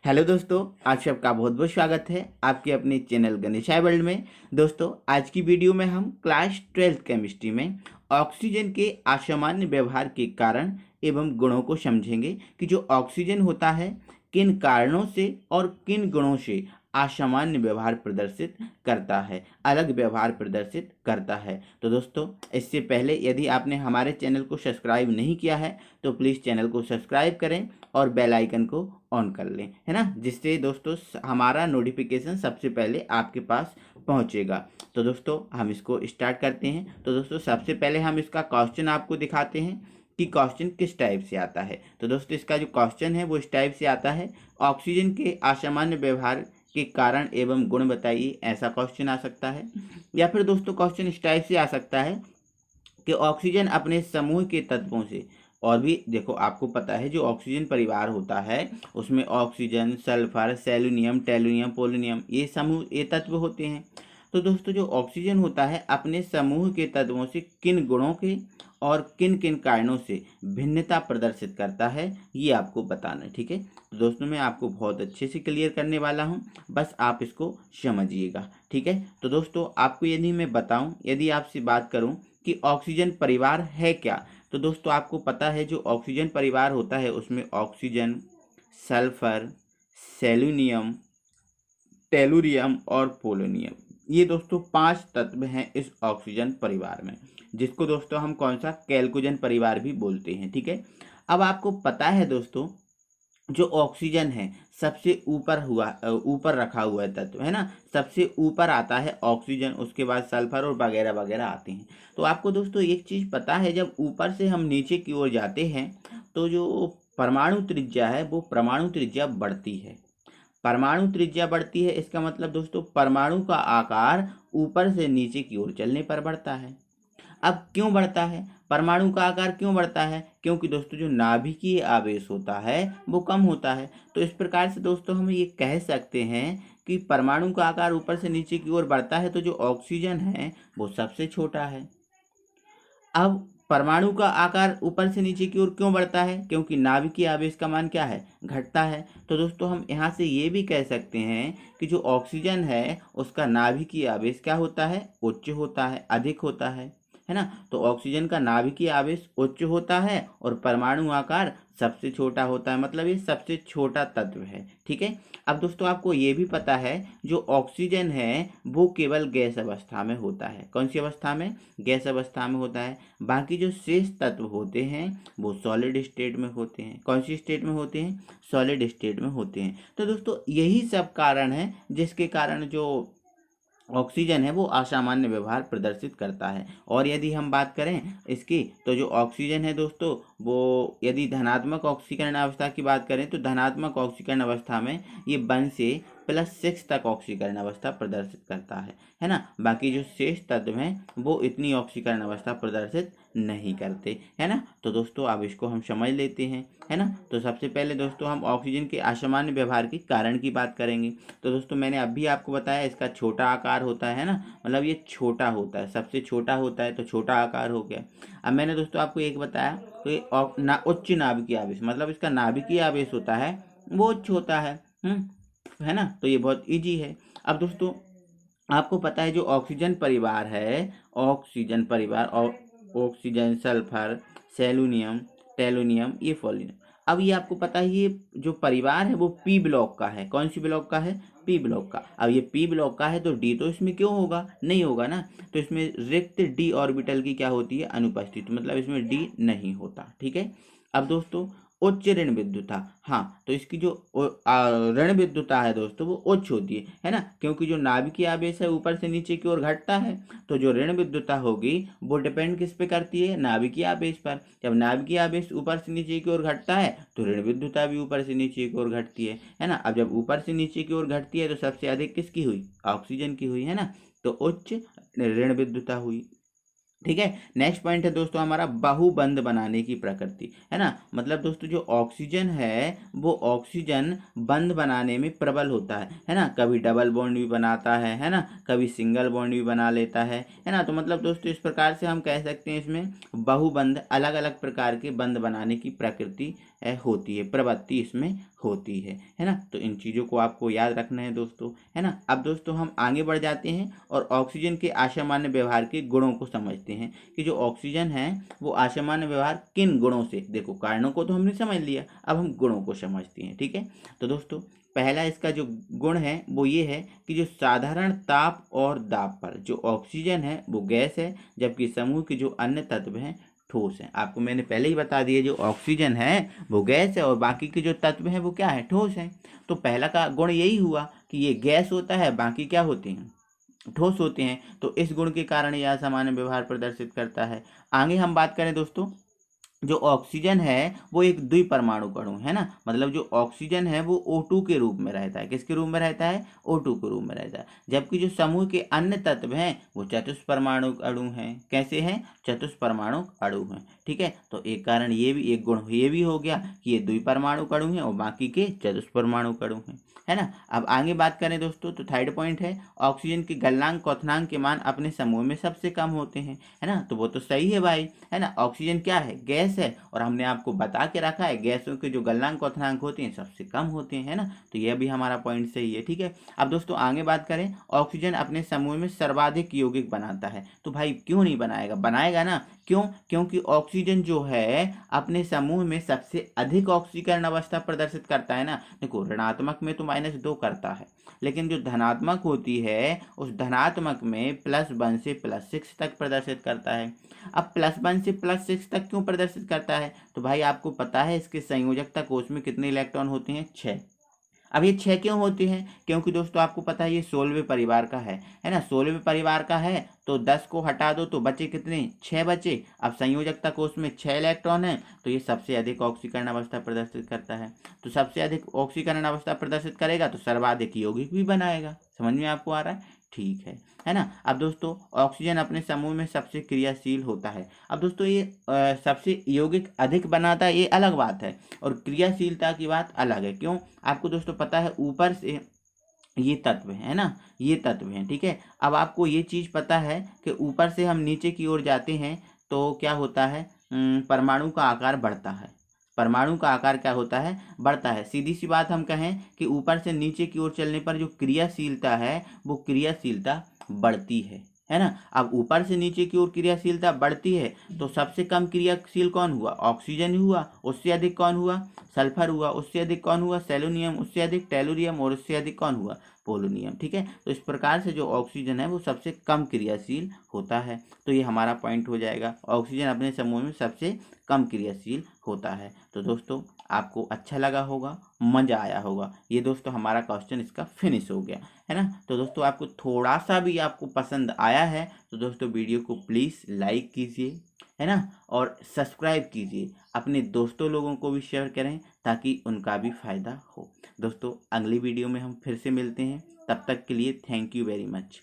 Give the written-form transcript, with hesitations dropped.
Hello दोस्तों, आप सबका बहुत बहुत स्वागत है आपके अपने चैनल गणेशाय वर्ल्ड में। दोस्तों, आज की वीडियो में हम क्लास 12th केमिस्ट्री में ऑक्सीजन के असामान्य व्यवहार के कारण एवं गुणों को समझेंगे कि जो ऑक्सीजन होता है किन कारणों से और किन गुणों से असामान्य व्यवहार प्रदर्शित करता है, अलग व्यवहार प्रदर्शित करता है। तो दोस्तों, इससे पहले यदि आपने हमारे चैनल को सब्सक्राइब नहीं किया है तो प्लीज़ चैनल को सब्सक्राइब करें और बेल आइकन को ऑन कर लें, है ना, जिससे दोस्तों हमारा नोटिफिकेशन सबसे पहले आपके पास पहुंचेगा। तो दोस्तों, हम इसको स्टार्ट करते हैं। तो दोस्तों, सबसे पहले हम इसका क्वेश्चन आपको दिखाते हैं कि क्वेश्चन किस टाइप से आता है। तो दोस्तों, इसका जो क्वेश्चन है वो इस टाइप से आता है, ऑक्सीजन के असामान्य व्यवहार के कारण एवं गुण बताइए, ऐसा क्वेश्चन आ सकता है। या फिर दोस्तों क्वेश्चन इस टाइप से आ सकता है कि ऑक्सीजन अपने समूह के तत्वों से, और भी देखो आपको पता है जो ऑक्सीजन परिवार होता है उसमें ऑक्सीजन, सल्फर, सेलेनियम, टेलुनियम, पोलोनियम ये समूह ये तत्व होते हैं। तो दोस्तों, जो ऑक्सीजन होता है अपने समूह के तत्वों से किन गुणों के और किन किन कारणों से भिन्नता प्रदर्शित करता है ये आपको बताना है, ठीक है। तो दोस्तों, मैं आपको बहुत अच्छे से क्लियर करने वाला हूँ, बस आप इसको समझिएगा, ठीक है। तो दोस्तों, आपको यदि मैं बताऊं, यदि आपसे बात करूं कि ऑक्सीजन परिवार है क्या, तो दोस्तों आपको पता है जो ऑक्सीजन परिवार होता है उसमें ऑक्सीजन, सल्फर, सेलेनियम, टेलुरियम और पोलोनियम ये दोस्तों 5 तत्व हैं इस ऑक्सीजन परिवार में, जिसको दोस्तों हम कौन सा कैल्कोजन परिवार भी बोलते हैं, ठीक है। अब आपको पता है दोस्तों, जो ऑक्सीजन है सबसे ऊपर रखा हुआ है तत्व, है ना, सबसे ऊपर आता है ऑक्सीजन, उसके बाद सल्फर और वगैरह वगैरह आते हैं। तो आपको दोस्तों एक चीज़ पता है, जब ऊपर से हम नीचे की ओर जाते हैं तो जो परमाणु त्रिज्या है वो परमाणु त्रिज्या बढ़ती है। परमाणु त्रिज्या बढ़ती है इसका मतलब दोस्तों परमाणु का आकार ऊपर से नीचे की ओर चलने पर बढ़ता है। अब क्यों बढ़ता है, परमाणु का आकार क्यों बढ़ता है, क्योंकि दोस्तों जो नाभिकीय आवेश होता है वो कम होता है। तो इस प्रकार से दोस्तों हम ये कह सकते हैं कि परमाणु का आकार ऊपर से नीचे की ओर बढ़ता है तो जो ऑक्सीजन है वो सबसे छोटा है। अब परमाणु का आकार ऊपर से नीचे की ओर क्यों बढ़ता है, क्योंकि नाभिकीय आवेश का मान क्या है, घटता है। तो दोस्तों हम यहाँ से ये भी कह सकते हैं कि जो ऑक्सीजन है उसका नाभिकीय आवेश क्या होता है, उच्च होता है, अधिक होता है ना। तो ऑक्सीजन का नाभिकीय आवेश उच्च होता है और परमाणु आकार सबसे छोटा होता है, मतलब ये सबसे छोटा तत्व है, ठीक है। अब दोस्तों आपको ये भी पता है जो ऑक्सीजन है वो केवल गैस अवस्था में होता है, कौन सी अवस्था में, गैस अवस्था में होता है। बाकी जो शेष तत्व होते हैं वो सॉलिड स्टेट में होते हैं, कौन सी स्टेट में होते हैं, सॉलिड स्टेट में होते हैं। तो दोस्तों यही सब कारण है जिसके कारण जो ऑक्सीजन है वो असामान्य व्यवहार प्रदर्शित करता है। और यदि हम बात करें इसकी, तो जो ऑक्सीजन है दोस्तों वो यदि धनात्मक ऑक्सीकरण अवस्था की बात करें तो धनात्मक ऑक्सीकरण अवस्था में ये 1 से +6 तक ऑक्सीकरण अवस्था प्रदर्शित करता है ना। बाकी जो शेष तत्व हैं वो इतनी ऑक्सीकरण अवस्था प्रदर्शित नहीं करते, है ना। तो दोस्तों अब इसको हम समझ लेते हैं, है ना। तो सबसे पहले दोस्तों हम ऑक्सीजन के असामान्य व्यवहार के कारण की बात करेंगे। तो दोस्तों मैंने अभी आपको बताया इसका छोटा आकार होता है ना, मतलब ये छोटा होता है, सबसे छोटा होता है तो छोटा आकार हो गया। अब मैंने दोस्तों आपको एक बताया तो ये उच्च नाभिकीय आवेश, मतलब इसका नाभिकीय आवेश होता है वो उच्च होता है ना। तो ये बहुत इजी है। अब दोस्तों आपको पता है जो ऑक्सीजन परिवार है, ऑक्सीजन परिवार और ऑक्सीजन, सल्फर, सेलुनियम, टेलुनियम, ये फोलिनियम, अब ये आपको पता है ये जो परिवार है वो पी ब्लॉक का है, कौन सी ब्लॉक का है, पी ब्लॉक का। अब ये पी ब्लॉक का है तो डी तो इसमें क्यों होगा, नहीं होगा ना। तो इसमें रिक्त डी ऑर्बिटल की क्या होती है, अनुपस्थित, मतलब इसमें डी नहीं होता, ठीक है। अब दोस्तों उच्च ऋण विद्युता, हाँ, तो इसकी जो ऋण विद्युता है दोस्तों वो उच्च होती है ना, क्योंकि जो नाभिकीय आवेश है ऊपर से नीचे की ओर घटता है। तो जो ऋण विद्युता होगी वो डिपेंड किस पे करती है, नाभिकीय आवेश पर। जब नाभिकीय आवेश ऊपर से नीचे की ओर घटता है तो ऋण विद्युता भी ऊपर से नीचे की ओर घटती है ना। अब जब ऊपर से नीचे की ओर घटती है तो सबसे अधिक किसकी हुई, ऑक्सीजन की हुई, है ना। तो उच्च ऋण विद्युता हुई, ठीक है। नेक्स्ट पॉइंट है दोस्तों हमारा बहुबंध बनाने की प्रकृति, है ना। मतलब दोस्तों जो ऑक्सीजन है वो ऑक्सीजन बंध बनाने में प्रबल होता है ना, कभी डबल बॉन्ड भी बनाता है ना, कभी सिंगल बॉन्ड भी बना लेता है ना। तो मतलब दोस्तों इस प्रकार से हम कह सकते हैं इसमें बहुबंध, अलग अलग प्रकार के बंध बनाने की प्रकृति होती है, प्रवृत्ति इसमें होती है ना। तो इन चीज़ों को आपको याद रखना है दोस्तों, है ना। अब दोस्तों हम आगे बढ़ जाते हैं और ऑक्सीजन के असामान्य व्यवहार के गुणों को समझते हैं कि जो ऑक्सीजन है वो असामान्य व्यवहार किन गुणों से, देखो कारणों को तो हमने समझ लिया, अब हम गुणों को समझते हैं, ठीक है। तो दोस्तों पहला इसका जो गुण है वो ये है कि जो साधारण ताप और दाब पर जो ऑक्सीजन है वो गैस है, जबकि समूह के जो अन्य तत्व हैं ठोस हैं। आपको मैंने पहले ही बता दिया, जो ऑक्सीजन है वो गैस है और बाकी के जो तत्व हैं वो क्या है, ठोस हैं। तो पहला का गुण यही हुआ कि ये गैस होता है, बाकी क्या होते हैं, ठोस होते हैं। तो इस गुण के कारण यह असामान्य व्यवहार प्रदर्शित करता है। आगे हम बात करें दोस्तों, जो ऑक्सीजन है वो एक द्विपरमाणु अणु है ना, मतलब जो ऑक्सीजन है वो O2 के रूप में रहता है, किसके रूप में रहता है, O2 के रूप में रहता है। जबकि जो समूह के अन्य तत्व हैं वो चतुष्परमाणु अणु हैं, कैसे हैं, चतुष्परमाणु अणु हैं, ठीक है। तो एक कारण ये भी, एक गुण ये भी हो गया कि ये द्विपरमाणु अणु हैं और बाकी के चतुष्परमाणु अणु हैं, है ना। अब आगे बात करें दोस्तों तो थर्ड पॉइंट है, ऑक्सीजन के गलनांक क्वथनांक के मान अपने समूह में सबसे कम होते हैं, है ना। तो वो तो सही है भाई, है ना। ऑक्सीजन क्या है, गैस है, और हमने आपको बता के रखा है गैसों के जो गलनांक क्वथनांक होते हैं सबसे कम होते हैं, है ना। तो यह भी हमारा पॉइंट सही है, ठीक है। अब दोस्तों आगे बात करें, ऑक्सीजन अपने समूह में सर्वाधिक यौगिक बनाता है। तो भाई क्यों नहीं बनाएगा, बनाएगा ना, क्यों, क्योंकि ऑक्सीजन जो है अपने समूह में सबसे अधिक ऑक्सीकरण अवस्था प्रदर्शित करता है ना। देखो ऋणात्मक में तो -2 करता है, लेकिन जो धनात्मक होती है उस धनात्मक में +1 से +6 तक प्रदर्शित करता है। अब +1 से +6 तक क्यों प्रदर्शित करता है, तो भाई आपको पता है इसके संयोजकता कोष में कितने इलेक्ट्रॉन होते हैं, 6। अब ये 6 क्यों होते हैं, क्योंकि दोस्तों आपको पता है ये 16वें परिवार का है ना, 16वें परिवार का है। तो 10 को हटा दो तो बचे कितने, 6 बचे। अब संयोजकता कोष में 6 इलेक्ट्रॉन है, तो ये सबसे अधिक ऑक्सीकरण अवस्था प्रदर्शित करता है। तो सबसे अधिक ऑक्सीकरण अवस्था प्रदर्शित करेगा तो सर्वाधिक यौगिक भी बनाएगा। समझ में आपको आ रहा है, ठीक है ना। अब दोस्तों ऑक्सीजन अपने समूह में सबसे क्रियाशील होता है। अब दोस्तों ये सबसे यौगिक अधिक बनाता है ये अलग बात है, और क्रियाशीलता की बात अलग है। क्यों, आपको दोस्तों पता है ऊपर से ये तत्व है ना, ये तत्व हैं, ठीक है। अब आपको ये चीज़ पता है कि ऊपर से हम नीचे की ओर जाते हैं तो क्या होता है, परमाणु का आकार बढ़ता है। परमाणु का आकार क्या होता है, बढ़ता है। सीधी सी बात हम कहें कि ऊपर से नीचे की ओर चलने पर जो क्रियाशीलता है वो क्रियाशीलता बढ़ती है ना। अब ऊपर से नीचे की ओर क्रियाशीलता बढ़ती है तो सबसे कम क्रियाशील कौन हुआ, ऑक्सीजन ही हुआ। उससे अधिक कौन हुआ, सल्फर हुआ। उससे अधिक कौन हुआ, सेलोनियम। उससे अधिक टेलुरियम, और उससे अधिक कौन हुआ, पोलोनियम, ठीक है। तो इस प्रकार से जो ऑक्सीजन है वो सबसे कम क्रियाशील होता है। तो ये हमारा पॉइंट हो जाएगा, ऑक्सीजन अपने समूह में सबसे कम क्रियाशील होता है। तो दोस्तों आपको अच्छा लगा होगा, मज़ा आया होगा। ये दोस्तों हमारा क्वेश्चन इसका फिनिश हो गया, है ना। तो दोस्तों आपको थोड़ा सा भी आपको पसंद आया है तो दोस्तों वीडियो को प्लीज़ लाइक कीजिए, है ना, और सब्सक्राइब कीजिए। अपने दोस्तों लोगों को भी शेयर करें ताकि उनका भी फ़ायदा हो। दोस्तों अगली वीडियो में हम फिर से मिलते हैं, तब तक के लिए थैंक यू वेरी मच।